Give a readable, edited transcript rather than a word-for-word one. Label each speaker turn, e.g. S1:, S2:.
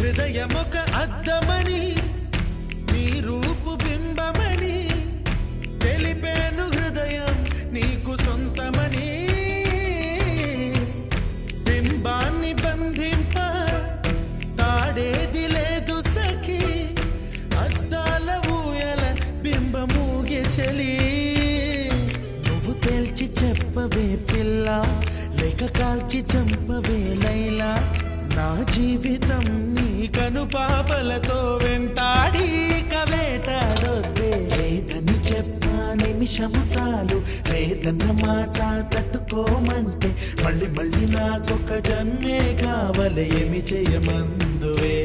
S1: హృదయమొక అద్దమని నీ రూపు బింబమని తెలిపేను హృదయం నీకు సొంతమని బింబాన్ని బంధింప తాడేది లేదు సఖి అద్దాల ఊయల బింబమూగే చలి నువ్వు తేల్చి చెప్పవే పిల్ల లేక కాల్చి చంపవే లైలా నా జీవితం నీ కనుపాపలతో వెంటాడి కవేటాడొద్దే లేదని చెప్పా నిమిషము చాలు లేదన్న మాట తట్టుకోమంటే మళ్ళీ మళ్ళీ నాకొక జన్మే కావాలి ఏమి చేయమందువే